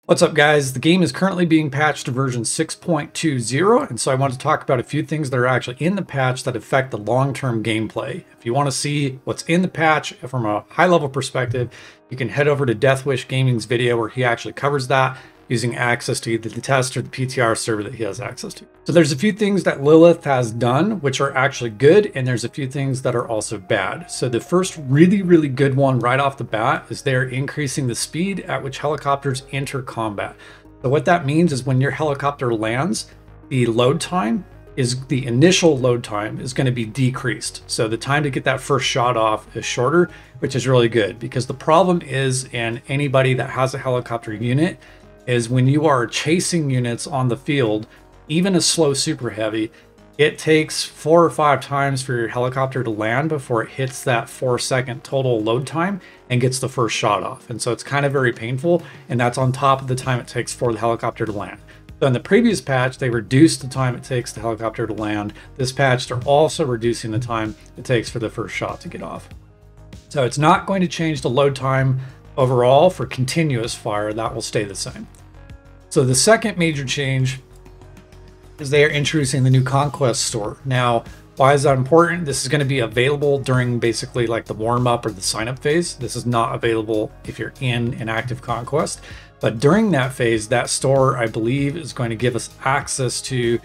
What's up, guys? The game is currently being patched to version 6.20, and so I want to talk about a few things that are actually in the patch that affect the long-term gameplay. If you want to see what's in the patch from a high-level perspective, you can head over to Deathwish Gaming's video where he actually covers that using access to either the test or the PTR server that he has access to. So there's a few things that Lilith has done which are actually good, and there's a few things that are also bad. So the first really good one right off the bat is they're increasing the speed at which helicopters enter combat. So what that means is when your helicopter lands, the initial load time is going to be decreased. So the time to get that first shot off is shorter, which is really good, because the problem is, and anybody that has a helicopter unit, is when you are chasing units on the field, even a slow super heavy, it takes 4 or 5 times for your helicopter to land before it hits that 4-second total load time and gets the first shot off. And so it's kind of very painful, and that's on top of the time it takes for the helicopter to land. So in the previous patch, they reduced the time it takes the helicopter to land. This patch, they're also reducing the time it takes for the first shot to get off. So it's not going to change the load time overall for continuous fire. That will stay the same. So the second major change is they are introducing the new Conquest Store. Now, why is that important? This is going to be available during basically like the warm-up or the sign-up phase. This is not available if you're in an active conquest. But during that phase, that store, I believe, is going to give us access to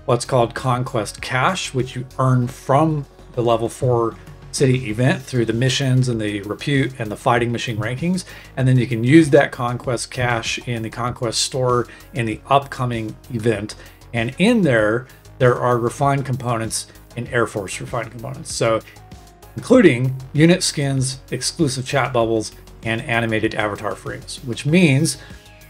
what's called Conquest Cash, which you earn from the level 4 city event through the missions and the repute and the fighting machine rankings. And then you can use that Conquest Cash in the Conquest Store in the upcoming event. And in there are refined components and Air Force refined components. So including unit skins, exclusive chat bubbles, and animated avatar frames, which means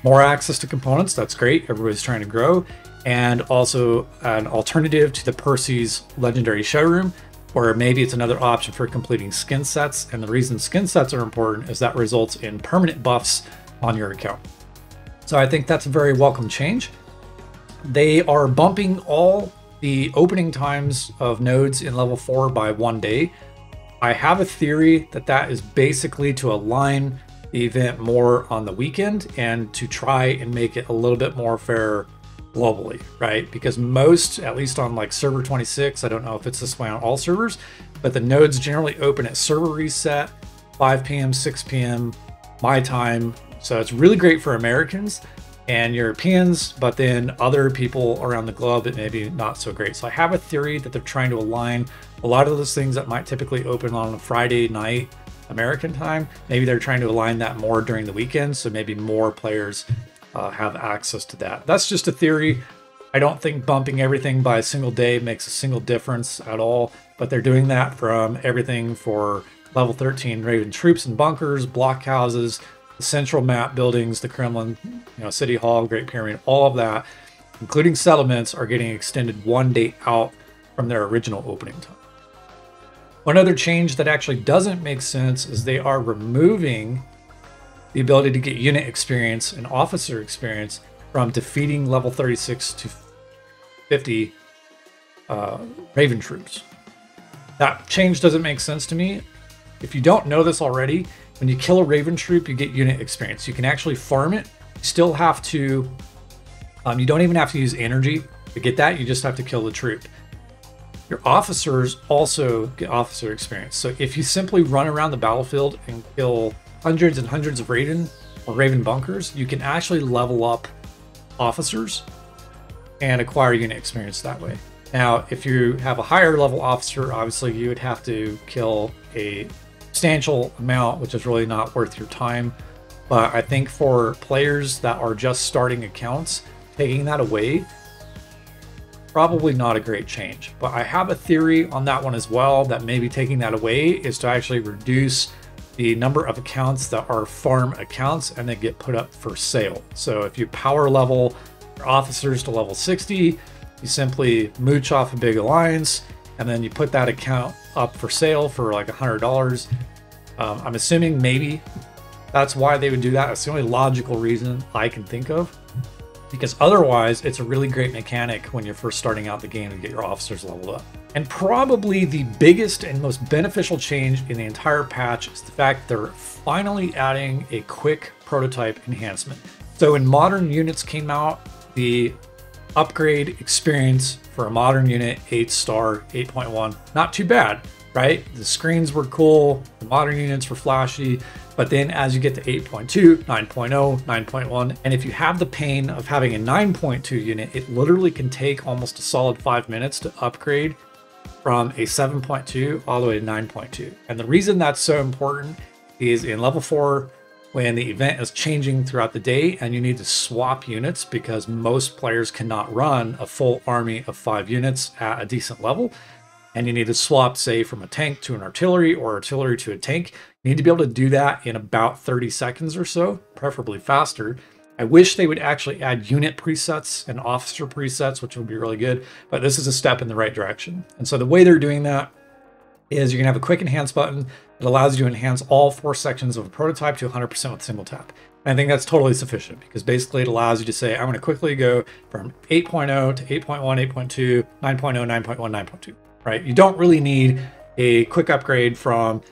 more access to components. That's great. Everybody's trying to grow. And also an alternative to the Percy's Legendary Showroom, or maybe it's another option for completing skin sets. And the reason skin sets are important is that results in permanent buffs on your account. So I think that's a very welcome change. They are bumping all the opening times of nodes in level 4 by 1 day. I have a theory that that is basically to align the event more on the weekend and to try and make it a little bit more fair globally, right? Because most, at least on like server 26, I don't know if it's this way on all servers, but the nodes generally open at server reset, 5 p.m., 6 p.m., my time. So it's really great for Americans and Europeans, but then other people around the globe, it may be not so great. So I have a theory that they're trying to align a lot of those things that might typically open on a Friday night American time. Maybe they're trying to align that more during the weekend, so maybe more players have access to that. That's just a theory. I don't think bumping everything by a single day makes a single difference at all, but they're doing that from everything for level 13 Raven troops and bunkers, blockhouses, the central map buildings, the Kremlin, City Hall, Great Pyramid, all of that, including settlements, are getting extended 1 day out from their original opening time. One other change that actually doesn't make sense is they are removing the ability to get unit experience and officer experience from defeating level 36 to 50 Raven troops. That change doesn't make sense to me. If you don't know this already, when you kill a Raven troop, you get unit experience. You can actually farm it. You still have to, you don't even have to use energy to get that. You just have to kill the troop. Your officers also get officer experience. So if you simply run around the battlefield and kill hundreds and hundreds of Raven or Raven bunkers, you can actually level up officers and acquire unit experience that way. Now, if you have a higher level officer, obviously you would have to kill a substantial amount, which is really not worth your time. But I think for players that are just starting accounts, taking that away, probably not a great change. But I have a theory on that one as well, that maybe taking that away is to actually reduce the number of accounts that are farm accounts and they get put up for sale. So if you power level your officers to level 60, you simply mooch off a big alliance and then you put that account up for sale for like $100. I'm assuming maybe that's why they would do that. It's the only logical reason I can think of, because otherwise it's a really great mechanic when you're first starting out the game to get your officers leveled up. And probably the biggest and most beneficial change in the entire patch is the fact they're finally adding a quick prototype enhancement. So when modern units came out, the upgrade experience for a modern unit, 8-star, 8.1, not too bad, right? The screens were cool, the modern units were flashy, but then as you get to 8.2, 9.0, 9.1, and if you have the pain of having a 9.2 unit, it literally can take almost a solid 5 minutes to upgrade from a 7.2 all the way to 9.2. And the reason that's so important is in level 4, when the event is changing throughout the day and you need to swap units because most players cannot run a full army of 5 units at a decent level, and you need to swap, say, from a tank to an artillery or artillery to a tank, you need to be able to do that in about 30 seconds or so, preferably faster. I wish they would actually add unit presets and officer presets, which would be really good, but this is a step in the right direction. And so the way they're doing that is you're gonna have a quick enhance button that allows you to enhance all 4 sections of a prototype to 100% with a single tap. And I think that's totally sufficient because basically it allows you to say, I'm gonna quickly go from 8.0 to 8.1, 8.2, 9.0, 9.1, 9.2, right? You don't really need a quick upgrade from,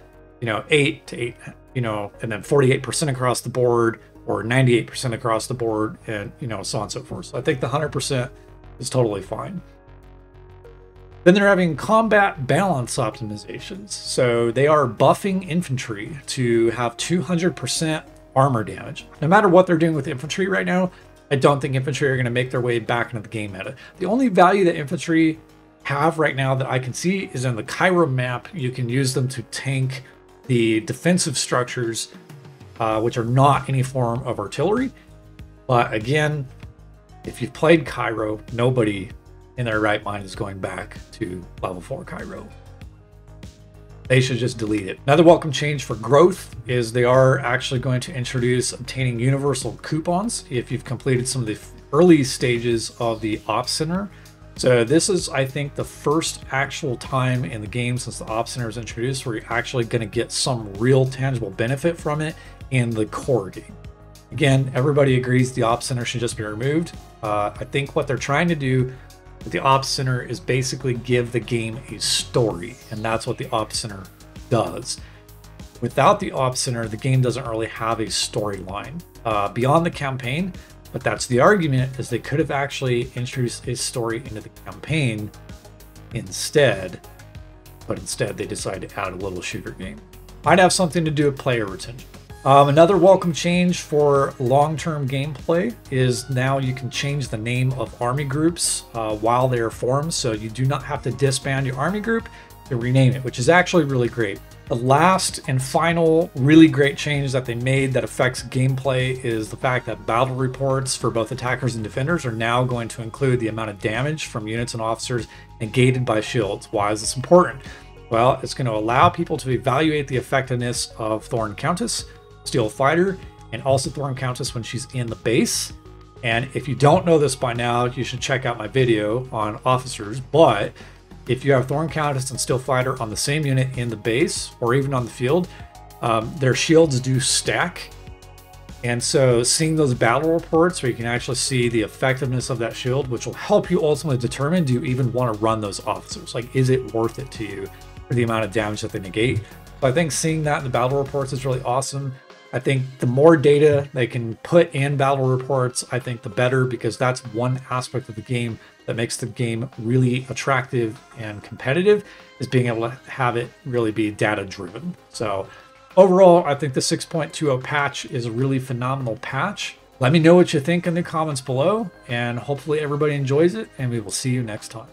8 to 8, and then 48% across the board or 98% across the board and, so on and so forth. So I think the 100% is totally fine. Then they're having combat balance optimizations. So they are buffing infantry to have 200% armor damage. No matter what they're doing with infantry right now, I don't think infantry are going to make their way back into the game meta. The only value that infantry have right now that I can see is in the Cairo map. You can use them to tank the defensive structures, which are not any form of artillery. But again, if you've played Cairo, nobody in their right mind is going back to level 4 Cairo. They should just delete it. Another welcome change for growth is they are actually going to introduce obtaining universal coupons if you've completed some of the early stages of the Ops Center. So this is, I think, the first actual time in the game since the Ops Center is introduced where you're actually going to get some real tangible benefit from it in the core game. Again, everybody agrees the Ops Center should just be removed. I think what they're trying to do with the Ops Center is basically give the game a story, and that's what the Ops Center does. Without the Ops Center, the game doesn't really have a storyline beyond the campaign, but that's the argument, is they could have actually introduced a story into the campaign instead, but instead they decided to add a little shooter game. Might have something to do with player retention. Another welcome change for long-term gameplay is now you can change the name of army groups while they are formed, so you do not have to disband your army group to rename it, which is actually really great. The last and final really great change that they made that affects gameplay is the fact that battle reports for both attackers and defenders are now going to include the amount of damage from units and officers negated by shields. Why is this important? Well, it's going to allow people to evaluate the effectiveness of Thorn Countess, Steel Fighter, and also Thorn Countess when she's in the base. And if you don't know this by now, you should check out my video on officers. But if you have Thorn Countess and Steel Fighter on the same unit in the base or even on the field, their shields do stack. And so seeing those battle reports where you can actually see the effectiveness of that shield, which will help you ultimately determine, do you even want to run those officers? Like, is it worth it to you for the amount of damage that they negate? So I think seeing that in the battle reports is really awesome. I think the more data they can put in battle reports, I think the better, because that's one aspect of the game that makes the game really attractive and competitive, is being able to have it really be data driven. So overall, I think the 6.20 patch is a really phenomenal patch. Let me know what you think in the comments below, and hopefully everybody enjoys it, and we will see you next time.